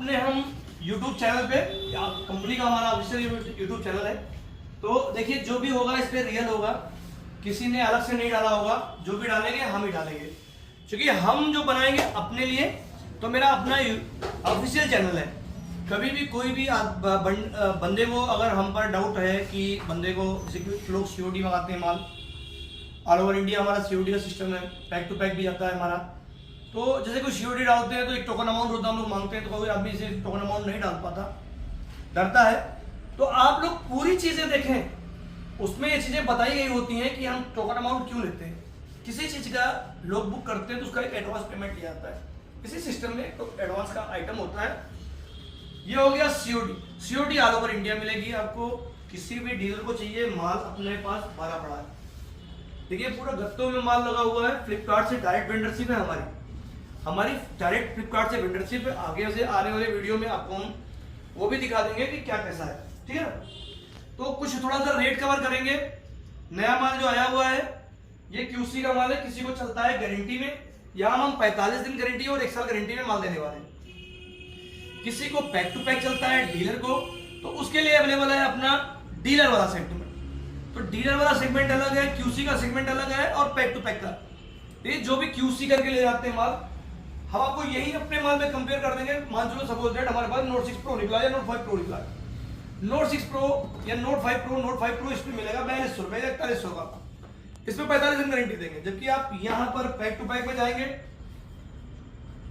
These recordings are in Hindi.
अपने हम YouTube चैनल पे, कंपनी का हमारा ऑफिशियल YouTube चैनल है, तो देखिए जो भी होगा इस पे रियल होगा, किसी ने अलग से नहीं डाला होगा, जो भी डालेंगे हम ही डालेंगे, क्योंकि हम जो बनाएंगे अपने लिए, तो मेरा अपना ऑफिशियल चैनल है। कभी भी कोई भी बंदे को अगर हम पर डाउट है कि बंदे को, जैसे कि लोग सीओडी मंगाते हैं माल, ऑल ओवर इंडिया हमारा सीओडी का सिस्टम है, पैक टू पैक भी जाता है हमारा, तो जैसे कोई सीओडी डालते हैं तो एक टोकन अमाउंट होता है, हम लोग मांगते हैं, तो कोई आदमी इसे टोकन अमाउंट नहीं डाल पाता, डरता है। तो आप लोग पूरी चीजें देखें, उसमें ये चीजें बताई गई होती हैं कि हम टोकन अमाउंट क्यों लेते हैं। किसी चीज का लोग बुक करते हैं तो उसका एक एडवांस पेमेंट लिया जाता है, इसी सिस्टम में तो एडवांस का आइटम होता है। ये हो गया COD. COD all over India मिलेगी आपको, किसी भी डीलर को चाहिए माल अपने पास भरा पड़ा है। देखिए पूरा गत्तों में माल लगा हुआ है, फ्लिपकार्ट से डायरेक्ट वेंडरशिप है हमारी डायरेक्ट फ्लिपकार्ट से वेंडरशिप है। आगे से आने वाले वीडियो में आपको हम वो भी दिखा देंगे कि क्या कैसा है, ठीक है। तो कुछ थोड़ा सा रेट कवर करेंगे। नया माल जो आया हुआ है ये क्यूसी का माल है, किसी को चलता है गारंटी में, यहाँ हम 45 दिन गारंटी और 1 साल गारंटी में माल देने वाले हैं। किसी को पैक टू पैक चलता है डीलर को, तो उसके लिए अवेलेबल है अपना डीलर वाला सेगमेंट। तो डीलर वाला सेगमेंट अलग है, क्यूसी का सेगमेंट अलग है और पैक टू पैक का। ये जो भी क्यूसी करके ले जाते हैं माल, हम आपको यही अपने माल में कंपेयर कर देंगे। मान चलो सपोज दैट हमारे पास नोट 6 प्रो निकला या नोट 5 प्रो निकला, नोट 6 प्रो या नोट 5 प्रो इसमें मिलेगा 4200 रुपए या 4100 का, इसमें 45 दिन गारंटी देंगे। जबकि आप यहाँ पर पैक टू पैक में जाएंगे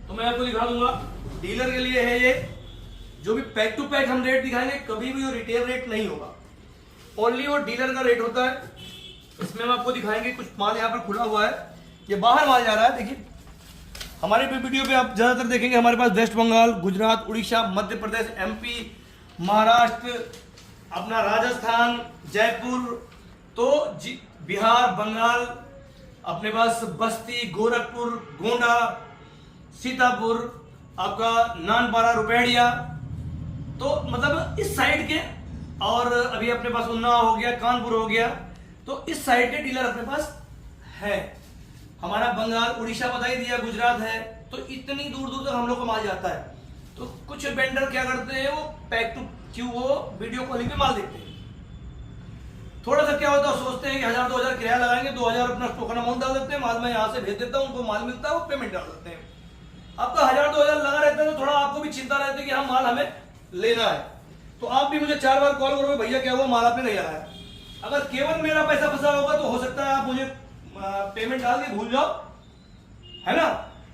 तो मैं आपको दिखा दूंगा, डीलर के लिए है ये, जो भी पैक टू पैक हम रेट दिखाएंगे कभी भी वो रिटेल रेट नहीं होगा, ओनली वो डीलर का रेट होता है। इसमें हम आपको दिखाएंगे कुछ माल यहाँ पर खुला हुआ है, ये बाहर माल जा रहा है। देखिए हमारे वीडियो पे आप ज्यादातर देखेंगे हमारे पास वेस्ट बंगाल, गुजरात, उड़ीसा, मध्य प्रदेश, एमपी, महाराष्ट्र, अपना राजस्थान, जयपुर, तो बिहार, बंगाल, अपने पास बस्ती, गोरखपुर, गोंडा, सीतापुर, आपका नानपारा, रुपेड़िया, तो मतलब इस साइड के, और अभी अपने पास उन्नाव हो गया, कानपुर हो गया, तो इस साइड के डीलर अपने पास है। हमारा बंगाल, उड़ीसा बता ही दिया, गुजरात है, तो इतनी दूर दूर तक हम लोग को माल जाता है। तो कुछ वेंडर क्या करते हैं, वो पैक टू क्यों, वो वीडियो कॉलिंग पे माल देते हैं। थोड़ा सा क्या होता है, सोचते हैं कि 1000-2000 किराया लगाएंगे, 2000 अपना टोकन अमाउंट डाल देते हैं, माल मैं यहाँ से भेज देता हूँ, उनको माल मिलता है, वो पेमेंट डाल देते हैं। आपका 1000-2000 लगा रहता है, तो थोड़ा आपको भी चिंता रहती है कि हाँ माल हमें लेना है। तो आप भी मुझे 4 बार कॉल करोगे, भैया क्या हुआ, माल आपने नहीं लगाया। अगर केवल मेरा पैसा फंसा होगा तो हो सकता है आप मुझे पेमेंट डाल के भूल जाओ, है ना,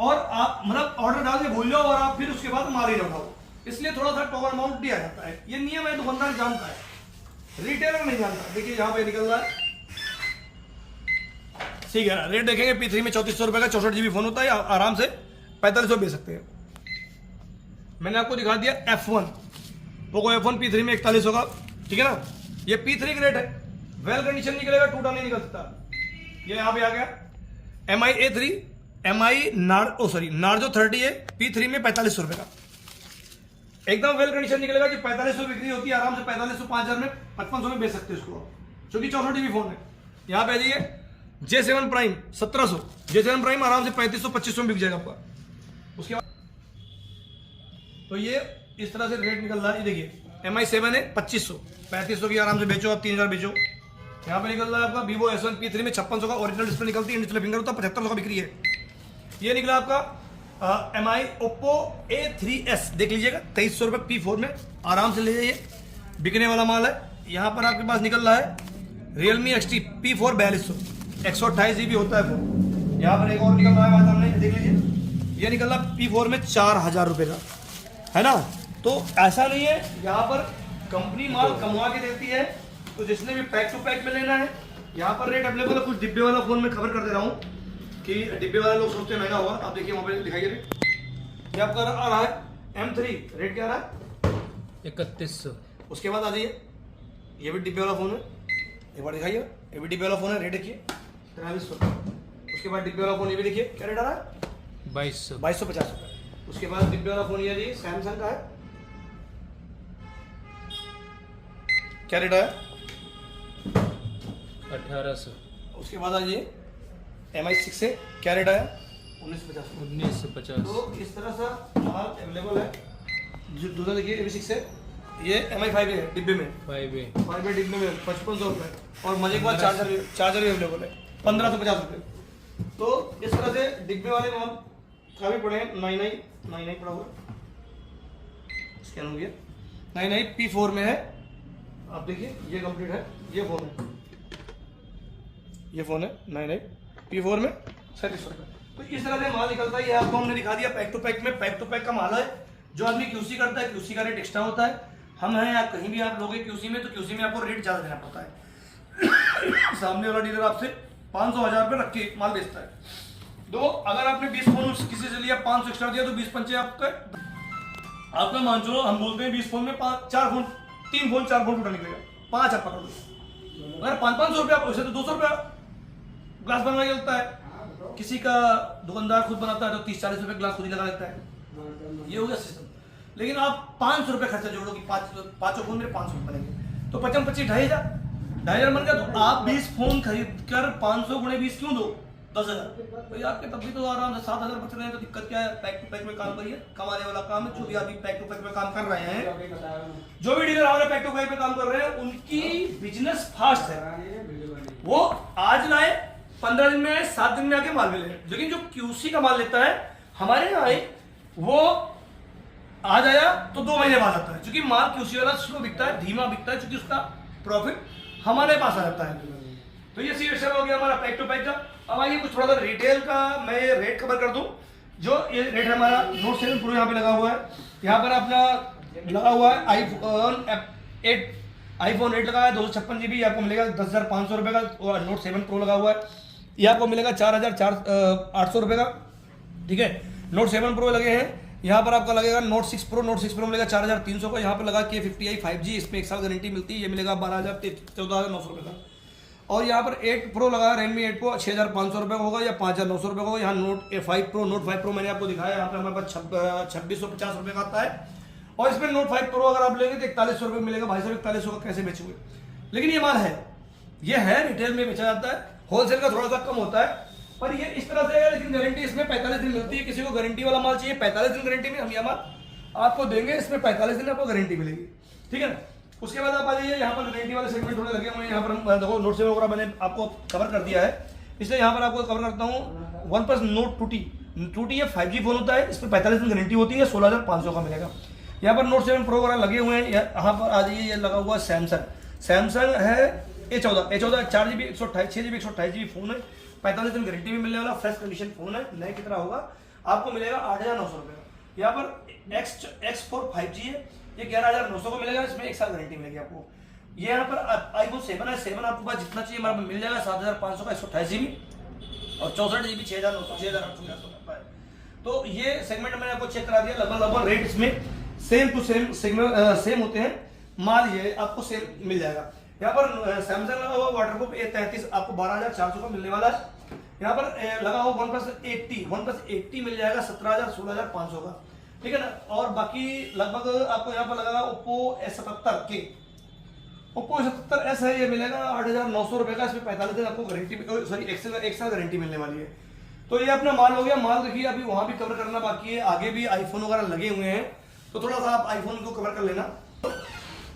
और आप मतलब ऑर्डर डाल के भूल जाओ और आप फिर उसके बाद माल ही उठाओ। इसलिए थोड़ा सा टोकन अमाउंट दिया जाता है, ये नियम है, दुकानदार जानता है, रिटेलर नहीं जानता। देखिए यहाँ पे निकल रहा है, ठीक है। रेट देखेंगे, P3 में 3400 रुपए का 64 GB फोन होता है, आराम से 4500 बेच सकते हैं। मैंने आपको दिखा दिया F1, पोको F1 P3 में 4100 का, ठीक है ना। ये P3 का रेट है, वेल कंडीशन निकलेगा, टूटा नहीं निकल सकता। ये यहाँ पे आ गया MI A3, MI नार्जो 30 है, P3 में 4500 रुपए का, एकदम वेल कंडीशन निकलेगा। जो 4500 बिक्री होती है, आराम से 4500 5000 में 5500 में बेच सकते हो इसको, क्योंकि 64 GB फोन है। यहाँ पे आ जाइए, J7 प्राइम 1700, J7 प्राइम आराम से 3500-2500 में बिक जाएगा आपका। उसके बाद तो ये इस तरह से रेट निकल रहा है। ये देखिए MI 7 है 2500, 3500 की आराम से बेचो आप, 3000 बेचो। यहाँ पे निकल रहा है आपका Vivo S1 P3 में 5600 का, ओरिजिनल डिस्प्ले निकलती है, डिस्प्ले फिंगर होता है, 7500 का बिक्री है। ये निकला आपका MI Oppo A3s, देख लीजिएगा 2300 रुपये P4 में, आराम से ले जाइए, बिकने वाला माल है। यहाँ पर आपके पास निकल रहा है Realme XT P4 4200, 128 GB होता है फोन। यहाँ पर एक और निकल रहा है हमारे सामने, देख लीजिए, ये निकल रहा है P4 में 4000 रुपये का, है ना। तो ऐसा नहीं है, यहाँ पर कंपनी माल कमवा के देती है, तो जिसने भी पैक टू पैक में लेना है, यहाँ पर रेट अवेलेबल है। कुछ डिब्बे वाला फोन में खबर कर दे रहा हूँ कि डिब्बे वाले लोग सोचते हैं महंगा होगा। आप देखिए मोबाइल दिखाइए रेट, ये आपका आ रहा है M3, रेट क्या आ रहा है 3100। उसके बाद आ जाइए, ये भी डिब्बे वाला फोन है, एक बार दिखाइए, ये भी डिब्बे वाला फोन है, रेट देखिए 4300। उसके बाद डिब्बे वाला फोन ये भी देखिए, क्या रेट आ रहा है 2250 रुपये। उसके बाद डिब्बे वाला फोन ये जी सैमसंग का है, क्या रेट है 1800। उसके बाद आ जाइए MI 6 से, क्या रेट आया 1950। तो तो इस तरह सा माल अवेलेबल है। दूसरा देखिए AB6 है, ये MI5 है डिब्बे में, 5A 5 डिब्बे में 5500 रुपये, और मजे के बाद चार्जर भी अवेलेबल है 1550 रुपये। तो इस तरह से डिब्बे वाले माल काफ़ी पड़े हैं। 99 पड़ा हुआ, स्कैन हो गया, 99 P4 में है। आप देखिए ये कंप्लीट है, ये फ़ोन है, ये फ़ोन है 99 P4 में 3700 रुपये। तो इस तरह से माल निकलता है। ये आपको हमने दिखा दिया पैक टू पैक में। पैक टू पैक का माल है, जो आदमी QC करता है QC का रेट एक्स्ट्रा होता है। हम हैं या कहीं भी आप लोगे QC में, तो QC में आपको रेट ज़्यादा देना पड़ता है। सामने वाला डीलर आपसे 500-1000 रुपये रख के माल बेचता है। तो अगर आपने 20 फोन किसी से लिया, 500 एक्स्ट्रा दिया, तो 20-25 आपका मान चलो, हम बोलते हैं 20 फोन में 3 फोन 4 फोन टोटल निकलेगा, 5 आप पकड़ लो। अगर 500 रुपया, वैसे तो 200 रुपया ग्लास बनवा के लगता है। किसी का दुकानदार खुद बनाता है तो 30-40 रुपये ग्लास खुद ही लगा लेता है। ये हो गया सिस्टम। लेकिन आप 500 रुपये खर्चा जोड़ो कि 5 फोन मेरे 500 रुपये लगेंगे, तो 55-25 2,500 बन गया। तो आप 20 फोन खरीद कर 500 गुणे 20 क्यों दो, 10,000 भाई आपके तब भी तो आराम से 7,000 बच रहे हैं। तो दिक्कत क्या है? पैक टू पैक में काम करिए, कमाने वाला काम है। जो भी आदमी पैक टू पैक में काम कर रहे हैं, जो भी डीलर हमारे पैक टू पैक में काम कर रहे हैं, उनकी बिजनेस फास्ट है। वो आज लाए 15 दिन में आए, 7 दिन में आके माल मिले। लेकिन जो QC का माल लेता है हमारे यहाँ आए, वो आज आया तो 2 महीने बाद आता है, क्योंकि माल QC वाला स्लो बिकता है, धीमा बिकता है, क्योंकि उसका प्रॉफिट हमारे पास आ जाता है। तो ये सिस्टम हो गया हमारा पैक टू पैक का। अब आइए कुछ थोड़ा सा रिटेल का मैं रेट कवर कर दूं। जो ये रेट है हमारा Note 7 Pro यहाँ पे लगा हुआ है। यहाँ पर अपना लगा हुआ है iPhone 8 लगा है 256 GB, आपको मिलेगा 10,500 रुपये का। और Note 7 Pro लगा हुआ है, ये आपको मिलेगा 4,800 रुपये का। ठीक है, Note 7 Pro लगे हैं। यहाँ पर आपका लगेगा Note 6 Pro मिलेगा 4,300 का। यहाँ पर लगा K50i 5G, इसमें 1 साल गारंटी मिलती है, ये मिलेगा 14,900 रुपये का। और यहाँ पर 8 Pro लगा Redmi 8 Pro 6,500 रुपये का होगा या 5,900 रुपये का होगा। यहाँ Note 5 Pro मैंने आपको दिखाया, यहाँ पर हमारे पास 2,650 रुपये का आता है। और इसमें Note 5 Pro अगर आप लेंगे तो 4100 रुपये मिलेगा। भाई साहब 4100 का कैसे बेचोगे? लेकिन ये माल है, ये है, रिटेल में बेचा जाता है, होलसेल का थोड़ा सा कम होता है, पर ये इस तरह से है। लेकिन गारंटी इसमें 45 दिन मिलती है। किसी को गारंटी वाला माल चाहिए, 45 दिन गारंटी में हम ये माल आपको देंगे, इसमें 45 दिन आपको गारंटी मिलेगी। ठीक है ना? उसके बाद आप आ जाइए, यहाँ पर गारंटी वाले सेगमेंट थोड़े लगे हुए हैं। यहाँ पर देखो Note 7 वगैरह मैंने आपको कवर कर दिया है, इसलिए यहाँ पर आपको कवर करता हूँ। OnePlus Note 2T ये 5G फोन होता है, इस पर 45 दिन गारंटी होती है, 16,500 का मिलेगा। यहाँ पर Note 7 Pro वगैरह लगे हुए हैं। यहाँ पर आ जाइए, ये लगा हुआ सैमसंग है A14 4GB 128 6GB 128 GB phone है, 45 दिन गारंटी में मिलने वाला, फ्रेश कंडीशन फोन है, नए की तरह होगा। आपको मिलेगा 8,900 रुपये का। यहाँ पर X4 5G है, ये 11,900 को मिलेगा, इसमें 1 साल गारंटी मिलेगी आपको। ये यहाँ पर iPhone 7 है, 7 आपको पास जितना चाहिए हमारे मिल जाएगा, 7,500 का 128 GB और 64 GB 6,900 6,800 है। तो ये सेगमेंट मैंने आपको चेक करा दिया, लगभग रेट इसमें सेम टू सेम होते हैं। माल ये आपको सेम मिल जाएगा। यहाँ पर सैमसंग लगा हुआ वाटरप्रूफ A33 आपको 12,400 का मिलने वाला है। यहाँ पर लगा हुआ OnePlus 80 मिल जाएगा 17,000 16,500 का। ठीक है ना? और बाकी लगभग आपको यहाँ पर लगा Oppo A77S है, ये मिलेगा 8,900 रुपये का। इसमें 45 दिन आपको गारंटी, सॉरी 1 साल गारंटी मिलने वाली है। तो ये अपना माल हो गया। माल देखिए अभी वहाँ भी कवर करना बाकी है, आगे भी आईफोन वगैरह लगे हुए हैं, तो थोड़ा सा आप आईफोन को कवर कर लेना,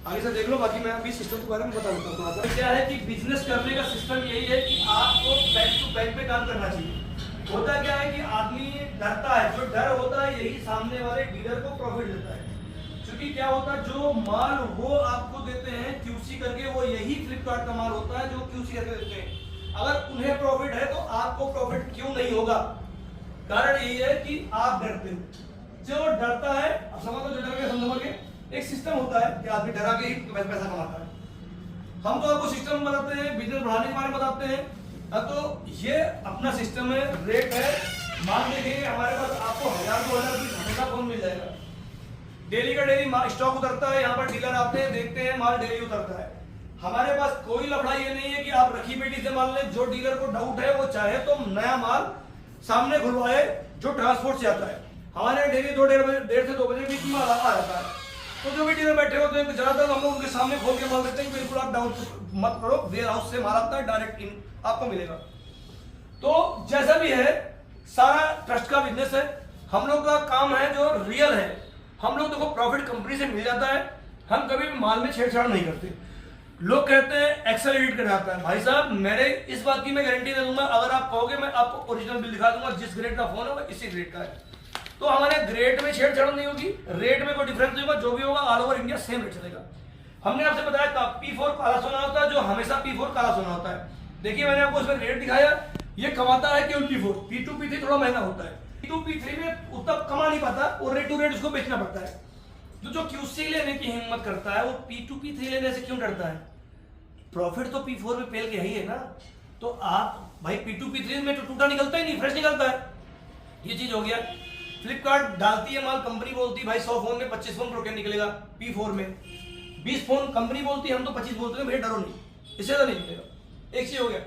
आगे से देख लो। बाकी मैं अभी सिस्टम के बारे में बता देता हूँ थोड़ा सा। क्या है कि बिजनेस करने का सिस्टम यही है कि आपको बैक टू बैक पे काम करना चाहिए। होता क्या है कि आदमी डरता है, जो डर होता है यही सामने वाले डीलर को प्रॉफिट देता है। क्योंकि क्या होता है, जो माल वो आपको देते हैं QC करके, वो यही फ्लिपकार्ट का माल होता है जो QC करके देते हैं। अगर उन्हें प्रॉफिट है तो आपको प्रॉफिट क्यों नहीं होगा? कारण यही है कि आप डरते हो। जो डरता है, अब समझ लो, जो डर के समझो के एक सिस्टम होता है कि आदमी डरा के ही पैसा कमाता है। हम तो आपको सिस्टम बताते हैं, बिजनेस बढ़ाने के बारे में बताते हैं। तो ये अपना सिस्टम है, रेट है। मान देखिए हमारे पास आपको 1,000-2,000 की हमेशा फोन मिल जाएगा। डेली का डेली स्टॉक उतरता है, यहाँ पर डीलर आते हैं, देखते हैं, माल डेली उतरता है। हमारे पास कोई लफड़ा ये नहीं है कि आप रखी बेटी से माल लें। जो डीलर को डाउट है वो चाहे तो नया माल सामने खुलवाए जो ट्रांसपोर्ट से आता है। हमारे डेली 1:30 से 2 बजे बीच में माल आ जाता है। तो जो भी डीलर बैठे होते हैं, ज्यादातर हम लोग उनके सामने खोल के माल देते हैं। बिल्कुल आप डाउट मत करो, वेयर हाउस से माल आता है, डायरेक्ट इन आपको मिलेगा। तो जैसा भी है, सारा ट्रस्ट का बिजनेस है। हम लोग का काम है जो रियल है, हम लोग देखो प्रॉफिट कंपनी से मिल जाता है, हम कभी भी माल में छेड़छाड़ नहीं करते। लोग कहते हैं एक्सेल एडिट कर जाता है, भाई साहब मेरे इस बात की मैं गारंटी दे दूंगा, अगर आप कहोगे मैं आपको ओरिजिनल बिल दिखा दूंगा, जिस ग्रेड का फोन है वो इसी ग्रेड का है। तो हमारे ग्रेड में छेड़छाड़ नहीं होगी, रेट में कोई डिफरेंस नहीं होगा, जो भी होगा all over India same rate चलेगा। हमने आपसे बताया था P4 काला सोना होता है, जो हमेशा P4 काला सोना होता है। देखिए मैंने आपको इसमें रेट दिखाया, ये कमाता है केवल P4, P2 P3 थोड़ा महंगा होता है, P2 P3 में उतना कमा नहीं पाता और रेट टू रेट उसको बेचना पड़ता है। तो जो QC लेने की हिम्मत करता है वो P2 P3 लेने से क्यों डरता है? प्रॉफिट तो P4 में पेल के ही है ना। तो आप भाई P2 P3 में तो टूटा निकलता ही नहीं, फ्रेश निकलता है। ये चीज हो गया। फ्लिपकार्ट डालती है माल, कंपनी बोलती है भाई 100 फोन में 25 फोन प्रोकेन निकलेगा, P4 में 20 फोन कंपनी बोलती है, हम तो 25 बोलते हैं, भैया डरो नहीं, इससे तो नहीं निकलेगा। एक चीज हो गया।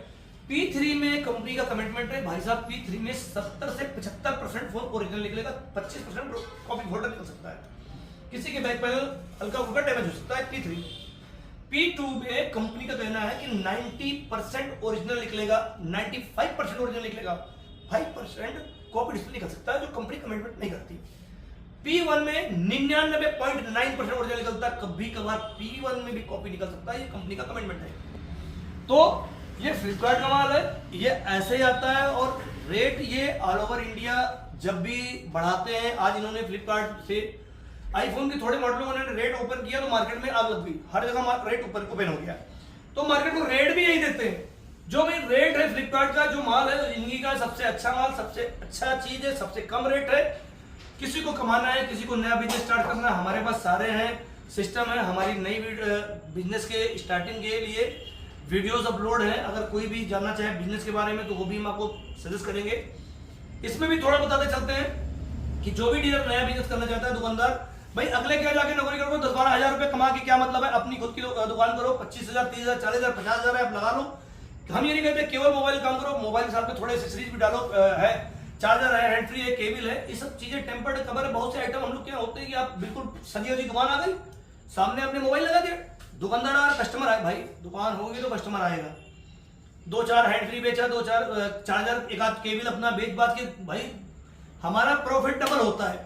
P3 में कंपनी का कमिटमेंट है भाई साहब, P3 में 70 से 75% फोन ओरिजिनल निकलेगा, 25% कॉपी होल्डर निकल सकता है, किसी के बैक पैनल हल्का फुल्का डैमेज हो सकता है। P3 P2 में कंपनी का कहना है कि 90% ओरिजिनल निकलेगा, 95% ओरिजिनल निकलेगा, 5% कॉपी डिस्प्ले निकल सकता है, जो कंपनी कमिटमेंट नहीं करती। P1 में 99.9% ओरिजिनल निकलता है, कभी कभार P1 में भी कॉपी निकल सकता है, ये कंपनी का कमिटमेंट है। तो ये फ्लिपकार्ट का माल है, ये ऐसे ही आता है और रेट ये ऑल ओवर इंडिया जब भी बढ़ाते हैं। आज इन्होंने फ्लिपकार्ट से आईफोन के थोड़े मॉडलों में रेट ओपन किया तो मार्केट में आग लग गई, हर जगह रेट ओपन हो गया, तो मार्केट को रेट भी यही देते हैं। जो भी रेट है फ्लिपकार्ट का, जो माल है जिंदगी का सबसे अच्छा माल, सबसे अच्छा चीज है, सबसे कम रेट है। किसी को कमाना है, किसी को नया बिजनेस स्टार्ट करना है, हमारे पास सारे हैं, सिस्टम है। हमारी नई बिजनेस के स्टार्टिंग के लिए वीडियोस अपलोड है, अगर कोई भी जानना चाहे बिजनेस के बारे में तो वो भी हम आपको सजेस्ट करेंगे। इसमें भी थोड़ा बताते चलते हैं कि जो भी डीलर नया बिजनेस करना चाहता है, दुकानदार भाई अगले क्या जाके नौकरी करो, 10-12 हजार रुपए कमा के क्या मतलब है? अपनी खुद की दुकान करो, 25,000, 30,000, 40,000, 50,000 आप लगा लो। हम ये नहीं कहते केवल मोबाइल काम करो, मोबाइल के साथ में थोड़े एक्सेसरीज भी डालो, है चार्जर है, हैंड फ्री है, केबल है, ये सब चीजें टेम्पर्ड कवर है। बहुत से आइटम हम लोग क्या होते हैं कि आप बिल्कुल सजी हुई दुकान आ गई, सामने आपने मोबाइल लगा दिया, दुकानदार आ रहा, कस्टमर आए, भाई दुकान होगी तो कस्टमर आएगा। 2-4 हैंड फ्री बेचा, 2-4 चार्जर, एक आध केबल अपना बेच बात के, भाई हमारा प्रॉफिट डबल होता है।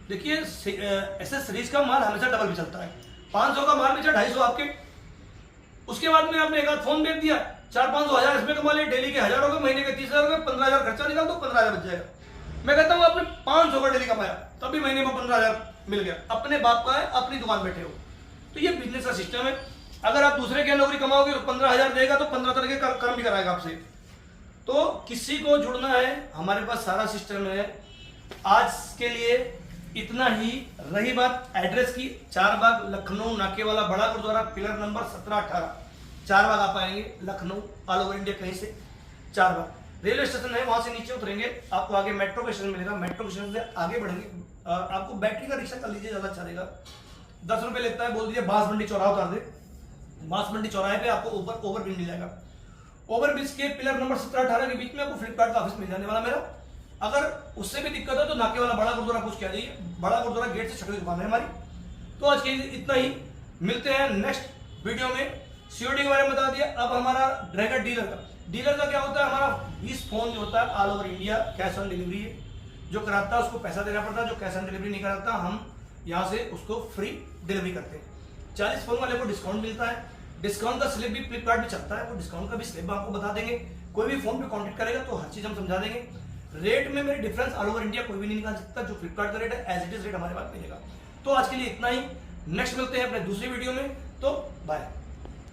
देखिए एसेसरीज का माल हमेशा डबल भी चलता है। 500 का माल बेचा, 250 आपके, उसके बाद में आपने एक आध फोन बेच दिया, 400-500 हजार इसमें कमा लिया, डेली के 1000 हो गए, महीने के 30,000 15,000 खर्चा निकाल दो, 15,000 बच जाएगा। मैं कहता हूँ आपने 500 का डेली कमाया, तब भी महीने में 15,000 मिल गया, अपने बाप का है, अपनी दुकान बैठे हो। तो ये बिजनेस का सिस्टम है। अगर आप दूसरे के नौकरी कमाओगे तो 15,000 देगा तो 15 तरह के कर्म भी कराएगा आपसे। तो किसी को जुड़ना है, हमारे पास सारा सिस्टम है। आज के लिए इतना ही। रही बात एड्रेस की, 4 बाग लखनऊ, नाके वाला बड़ा गुरुद्वारा, पिलर नंबर 17-18, 4 बाग आप आएंगे, लखनऊ, ऑल ओवर इंडिया कहीं से 4 बाग रेलवे स्टेशन है, वहां से नीचे उतरेंगे, आपको आगे मेट्रो का स्टेशन मिलेगा, मेट्रो के स्टेशन से आगे बढ़ेंगे, आपको बैटरी का रिक्शा कर लीजिए, ज्यादा अच्छा रहेगा, 10 रुपए लेता है, बोल दीजिए बांस मंडी चौराहा उतार दे, बांस मंडी चौराहे पे आपको ओवरब्रिज मिल जाएगा। ओवरब्रिज के पिलर नंबर 17-18 के बीच में आपको फ्लिपकार्ट का ऑफिस मिल जाने वाला मेरा। अगर उससे भी दिक्कत हो तो नाके वाला बड़ा गुरुद्वारा कुछ क्या जाइए, बड़ा गुरुद्वारा गेट से छठी दुकान है हमारी। तो आज के लिए इतना ही, मिलते हैं नेक्स्ट वीडियो में। सीओडी के बारे में बता दिया। अब हमारा रहेगा डीलर का क्या होता है, हमारा 20 फोन जो होता है all over India cash on delivery है, जो कराता है उसको पैसा देना पड़ता है, जो कैश ऑन डिलीवरी नहीं कराता हम यहाँ से उसको फ्री डिलीवरी करते हैं। 40 फोन वाले को डिस्काउंट मिलता है, डिस्काउंट का स्लिप भी फ्लिपकार्ट में चलता है, वो डिस्काउंट का भी स्लिप आपको बता देंगे। कोई भी फोन पे कॉन्टेक्ट करेगा तो हर चीज हम समझा देंगे। रेट में मेरे डिफरेंस ऑल ओवर इंडिया कोई भी नहीं निकाल सकता, जो फ्लिपकार्ट का रेट है एज इट इज रेट हमारे पास मिलेगा। तो आज के लिए इतना ही, नेक्स्ट मिलते हैं अपने दूसरी वीडियो में, तो बाय।